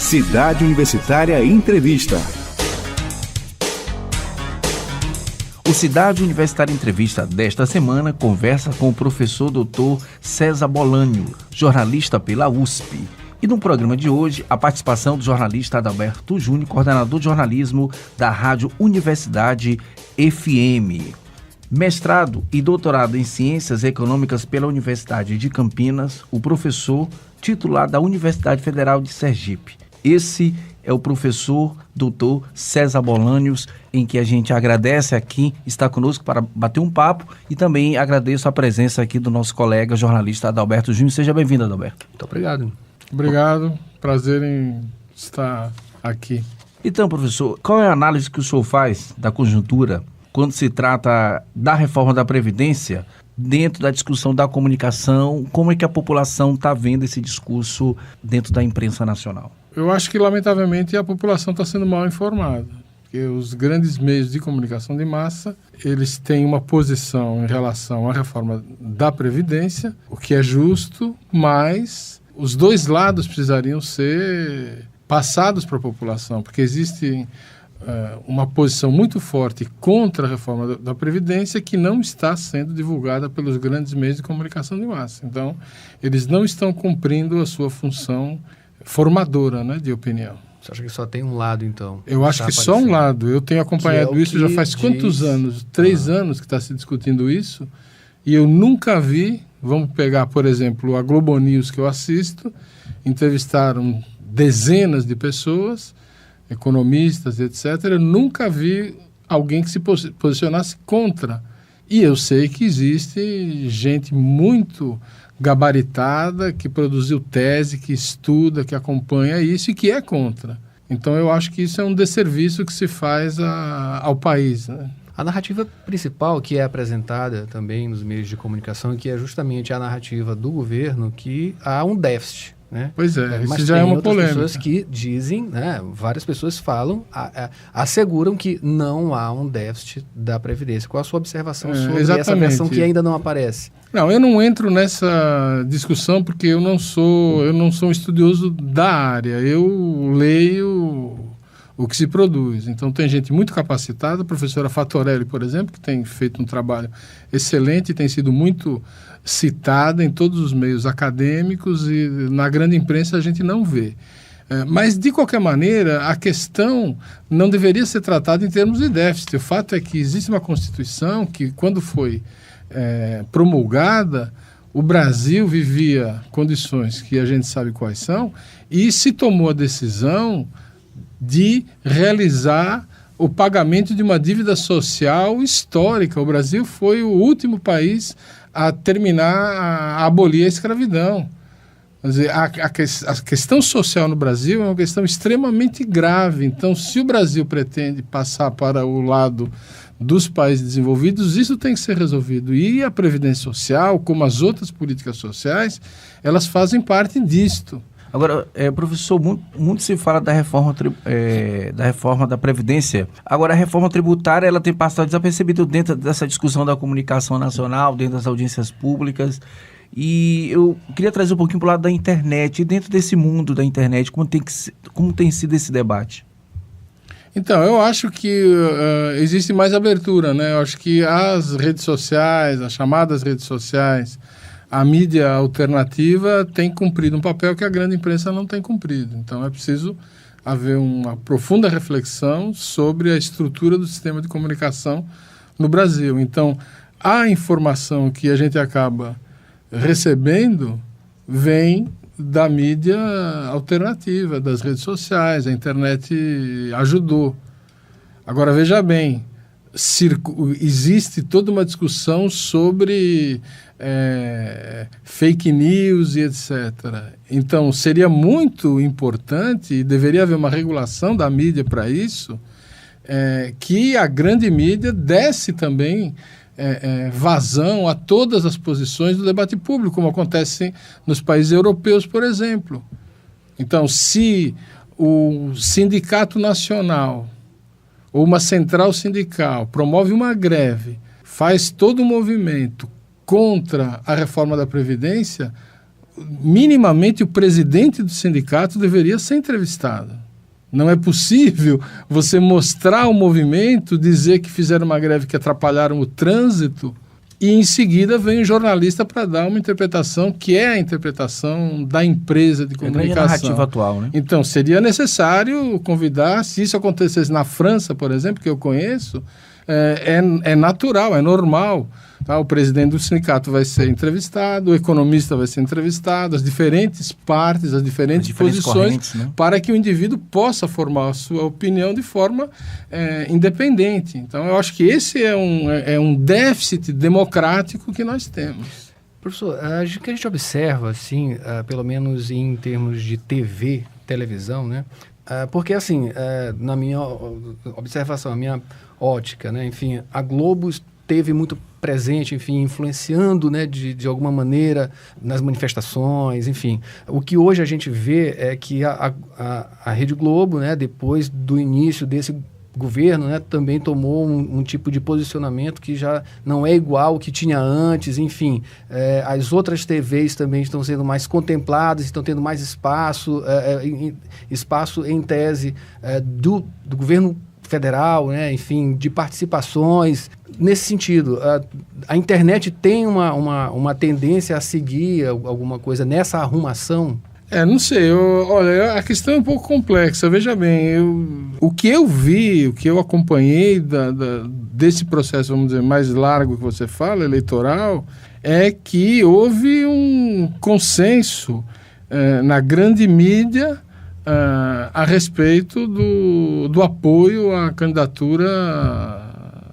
Cidade Universitária Entrevista. O Cidade Universitária Entrevista desta semana conversa com o professor Dr. César Bolanho, jornalista pela USP. E no programa de hoje, a participação do jornalista Adalberto Júnior, coordenador de jornalismo da Rádio Universidade FM. Mestrado e doutorado em Ciências Econômicas pela Universidade de Campinas, o professor titular da Universidade Federal de Sergipe. Esse é o professor Dr. César Bolanho, em que a gente agradece aqui, está conosco para bater um papo, e também agradeço a presença aqui do nosso colega jornalista Adalberto Júnior. Seja bem-vindo, Adalberto. Muito obrigado. Obrigado, prazer em estar aqui. Então, professor, qual é a análise que o senhor faz da conjuntura quando se trata da reforma da Previdência, dentro da discussão da comunicação? Como é que a população está vendo esse discurso dentro da imprensa nacional? Eu acho que, lamentavelmente, a população está sendo mal informada. Porque os grandes meios de comunicação de massa, eles têm uma posição em relação à reforma da Previdência, o que é justo, mas os dois lados precisariam ser passados para a população, porque existe uma posição muito forte contra a reforma da Previdência que não está sendo divulgada pelos grandes meios de comunicação de massa. Então, eles não estão cumprindo a sua função formadora, né, de opinião. Você acha que só tem um lado, então? Eu acho que só um lado. Eu tenho acompanhado isso já faz quantos anos? 3 anos que está se discutindo isso, e eu nunca vi. Vamos pegar, por exemplo, a Globo News, que eu assisto, entrevistaram dezenas de pessoas, economistas, etc. Eu nunca vi alguém que se posicionasse contra. E eu sei que existe gente muito gabaritada, que produziu tese, que estuda, que acompanha isso e que é contra. Então eu acho que isso é um desserviço que se faz ao país, né? A narrativa principal que é apresentada também nos meios de comunicação, que é justamente a narrativa do governo, que há um déficit, né? Pois é, mas isso já é uma polêmica. Pessoas que dizem, né, várias pessoas falam, asseguram que não há um déficit da Previdência. Qual a sua observação sobre essa versão que ainda não aparece? Não, eu não entro nessa discussão porque eu não sou um estudioso da área. Eu leio o que se produz. Então tem gente muito capacitada, a professora Fatorelli, por exemplo, que tem feito um trabalho excelente e tem sido muito citada em todos os meios acadêmicos, e na grande imprensa a gente não vê. Mas, de qualquer maneira, a questão não deveria ser tratada em termos de déficit. O fato é que existe uma Constituição que, quando foi promulgada, o Brasil vivia condições que a gente sabe quais são, e se tomou a decisão de realizar o pagamento de uma dívida social histórica. O Brasil foi o último país a terminar, a abolir a escravidão. Quer dizer, a questão social no Brasil é uma questão extremamente grave. Então, se o Brasil pretende passar para o lado dos países desenvolvidos, isso tem que ser resolvido. E a Previdência Social, como as outras políticas sociais, elas fazem parte disto. Agora, professor, muito se fala da reforma da Previdência. Agora, a reforma tributária, ela tem passado desapercebida dentro dessa discussão da comunicação nacional, dentro das audiências públicas. E eu queria trazer um pouquinho para o lado da internet. E dentro desse mundo da internet, como tem sido esse debate? Então, eu acho que existe mais abertura, né? Eu acho que as redes sociais, as chamadas redes sociais, a mídia alternativa tem cumprido um papel que a grande imprensa não tem cumprido. Então, é preciso haver uma profunda reflexão sobre a estrutura do sistema de comunicação no Brasil. Então, a informação que a gente acaba recebendo vem da mídia alternativa, das redes sociais. A internet ajudou. Agora, veja bem, existe toda uma discussão sobre fake news e etc. Então, seria muito importante, e deveria haver uma regulação da mídia para isso, que a grande mídia desse também vazão a todas as posições do debate público, como acontece nos países europeus, por exemplo. Então, se o Sindicato Nacional ou uma central sindical promove uma greve, faz todo um movimento contra a reforma da Previdência, minimamente o presidente do sindicato deveria ser entrevistado. Não é possível você mostrar o movimento, dizer que fizeram uma greve que atrapalharam o trânsito, e em seguida vem um jornalista para dar uma interpretação que é a interpretação da empresa de comunicação. É a narrativa atual, né? Então, seria necessário convidar, se isso acontecesse na França, por exemplo, que eu conheço, é natural, é normal. Tá? O presidente do sindicato vai ser entrevistado, o economista vai ser entrevistado, as diferentes partes, as diferentes posições, né? Para que o indivíduo possa formar a sua opinião de forma independente. Então, eu acho que esse é um déficit democrático que nós temos. Professor, o que a gente observa, assim, pelo menos em termos de televisão, né? Porque, assim, na minha observação, a minha ótica, né? Enfim, a Globo esteve muito presente, enfim, influenciando, né, de alguma maneira nas manifestações, enfim. O que hoje a gente vê é que a Rede Globo, né, depois do início desse governo, né, também tomou um tipo de posicionamento que já não é igual ao que tinha antes, enfim. As outras TVs também estão sendo mais contempladas, estão tendo mais espaço, espaço em tese do governo federal, né, enfim, de participações. Nesse sentido, a internet tem uma tendência a seguir alguma coisa nessa arrumação? Não sei, olha, a questão é um pouco complexa. Veja bem, o que eu vi, o que eu acompanhei desse processo, vamos dizer, mais largo que você fala, eleitoral, é que houve um consenso na grande mídia a respeito do apoio à candidatura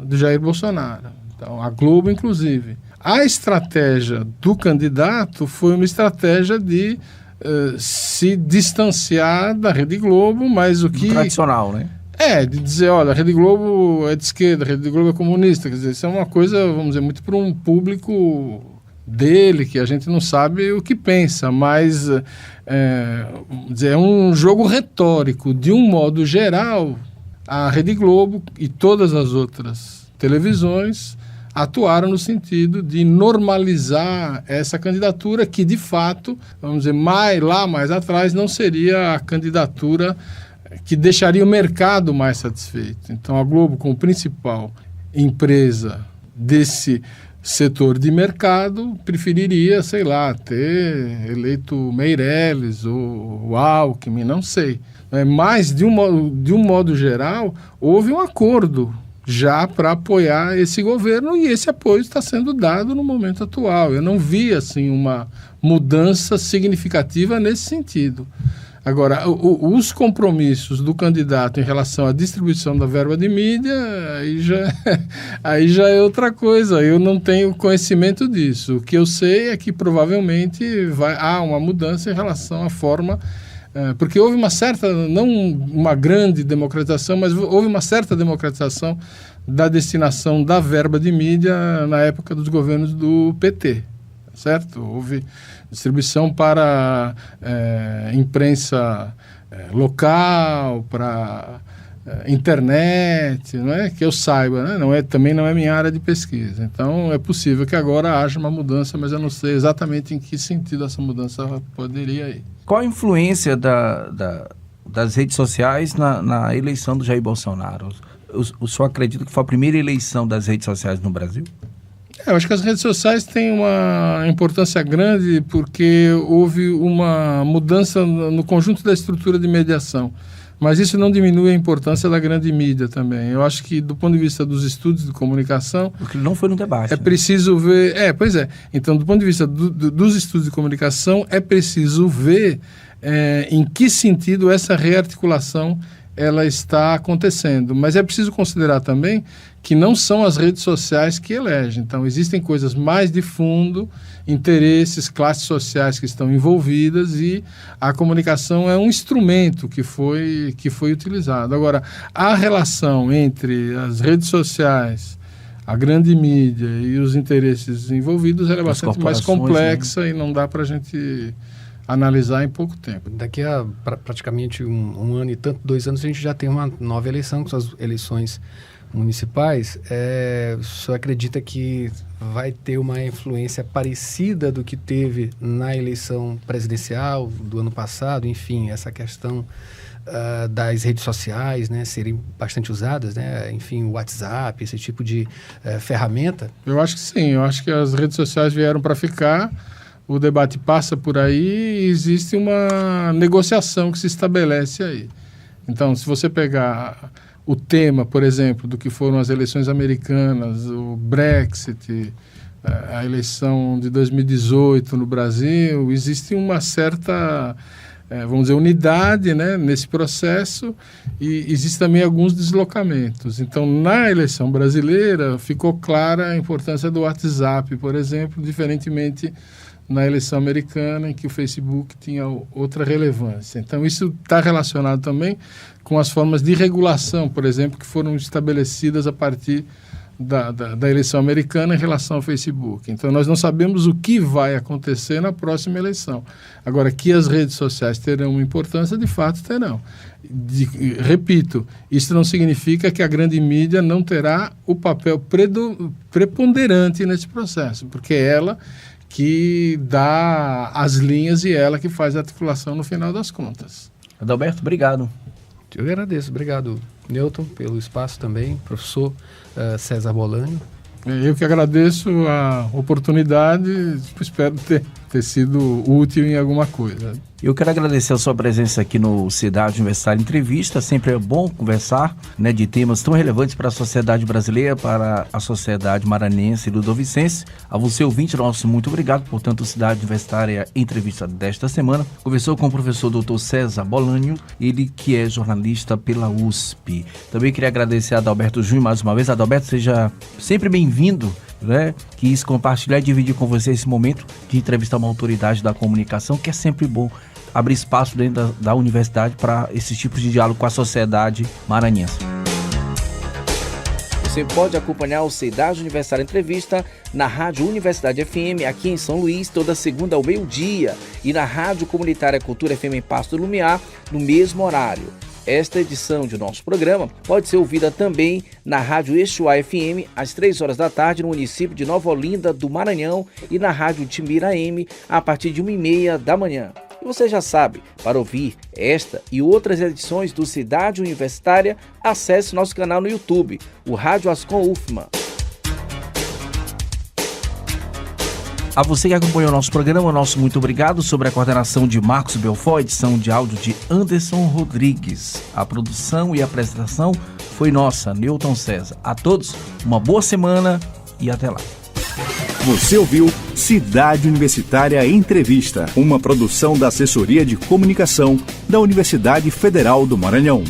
do Jair Bolsonaro. Então, a Globo, inclusive. A estratégia do candidato foi uma estratégia de se distanciar da Rede Globo, mas o que... tradicional, né? De dizer, olha, a Rede Globo é de esquerda, a Rede Globo é comunista. Quer dizer, isso é uma coisa, vamos dizer, muito para um público dele, que a gente não sabe o que pensa, mas é um jogo retórico. De um modo geral, a Rede Globo e todas as outras televisões atuaram no sentido de normalizar essa candidatura que, de fato, vamos dizer, mais atrás, não seria a candidatura que deixaria o mercado mais satisfeito. Então, a Globo, como principal empresa desse setor de mercado, preferiria, sei lá, ter eleito Meirelles ou Alckmin, não sei. Mas, de um modo geral, houve um acordo já para apoiar esse governo, e esse apoio está sendo dado no momento atual. Eu não vi assim uma mudança significativa nesse sentido. Agora, os compromissos do candidato em relação à distribuição da verba de mídia, aí já é outra coisa. Eu não tenho conhecimento disso. O que eu sei é que provavelmente há uma mudança em relação à forma... porque houve uma certa, não uma grande democratização, mas houve uma certa democratização da destinação da verba de mídia na época dos governos do PT, certo? Houve distribuição para imprensa local, para internet, não é? Que eu saiba, né? Também não é minha área de pesquisa. Então, é possível que agora haja uma mudança, mas eu não sei exatamente em que sentido essa mudança poderia ir. Qual a influência das redes sociais na eleição do Jair Bolsonaro? O senhor acredita que foi a primeira eleição das redes sociais no Brasil? Eu acho que as redes sociais têm uma importância grande porque houve uma mudança no conjunto da estrutura de mediação. Mas isso não diminui a importância da grande mídia também. Eu acho que, do ponto de vista dos estudos de comunicação... Porque não foi no debate. É preciso ver... Pois é. Então, do ponto de vista dos estudos de comunicação, é preciso ver em que sentido essa rearticulação ela está acontecendo. Mas é preciso considerar também que não são as redes sociais que elegem. Então, existem coisas mais de fundo, interesses, classes sociais que estão envolvidas, e a comunicação é um instrumento que foi utilizado. Agora, a relação entre as redes sociais, a grande mídia e os interesses envolvidos é bastante mais complexa, né? E não dá para a gente analisar em pouco tempo. Daqui a praticamente um ano e tanto, 2 anos, a gente já tem uma nova eleição, que são as eleições municipais, o senhor acredita que vai ter uma influência parecida do que teve na eleição presidencial do ano passado? Enfim, essa questão das redes sociais, né, serem bastante usadas, né? Enfim, o WhatsApp, esse tipo de ferramenta? Eu acho que sim, eu acho que as redes sociais vieram para ficar, o debate passa por aí e existe uma negociação que se estabelece aí. Então, se você pegar o tema, por exemplo, do que foram as eleições americanas, o Brexit, a eleição de 2018 no Brasil, existe uma certa, vamos dizer, unidade, né, nesse processo, e existe também alguns deslocamentos. Então, na eleição brasileira, ficou clara a importância do WhatsApp, por exemplo, diferentemente na eleição americana, em que o Facebook tinha outra relevância. Então, isso está relacionado também com as formas de regulação, por exemplo, que foram estabelecidas a partir da eleição americana em relação ao Facebook. Então, nós não sabemos o que vai acontecer na próxima eleição. Agora, que as redes sociais terão uma importância, de fato terão. Repito, isso não significa que a grande mídia não terá o papel preponderante nesse processo, porque é ela que dá as linhas e ela que faz a articulação no final das contas. Adalberto, obrigado. Eu agradeço. Obrigado, Newton, pelo espaço também. Professor César Bolanho. Eu que agradeço a oportunidade, espero ter sido útil em alguma coisa. Eu quero agradecer a sua presença aqui no Cidade Universitária Entrevista. Sempre é bom conversar, né, de temas tão relevantes para a sociedade brasileira, para a sociedade maranhense e ludovicense. A você, ouvinte nosso, muito obrigado. Portanto, Cidade Universitária Entrevista desta semana conversou com o professor Dr. César Bolanho, ele que é jornalista pela USP. Também queria agradecer a Adalberto Júnior mais uma vez. Adalberto, seja sempre bem-vindo. Né? Quis compartilhar e dividir com você esse momento de entrevistar uma autoridade da comunicação, que é sempre bom abrir espaço dentro da universidade para esses tipos de diálogo com a sociedade maranhense. Você pode acompanhar o Cidade Universitária Entrevista na Rádio Universidade FM, aqui em São Luís, toda segunda ao meio-dia, e na Rádio Comunitária Cultura FM em Pasto do Lumiar, no mesmo horário. Esta edição de nosso programa pode ser ouvida também na Rádio Exuá FM, às 3 horas da tarde, no município de Nova Olinda do Maranhão, e na Rádio Timbira AM, a partir de 1h30 da manhã. E você já sabe, para ouvir esta e outras edições do Cidade Universitária, acesse nosso canal no YouTube, o Rádio Ascom UFMA. A você que acompanhou o nosso programa, nosso muito obrigado. Sobre a coordenação de Marcos Belfort, edição de áudio de Anderson Rodrigues. A produção e a apresentação foi nossa, Newton César. A todos, uma boa semana e até lá. Você ouviu Cidade Universitária Entrevista, uma produção da Assessoria de Comunicação da Universidade Federal do Maranhão.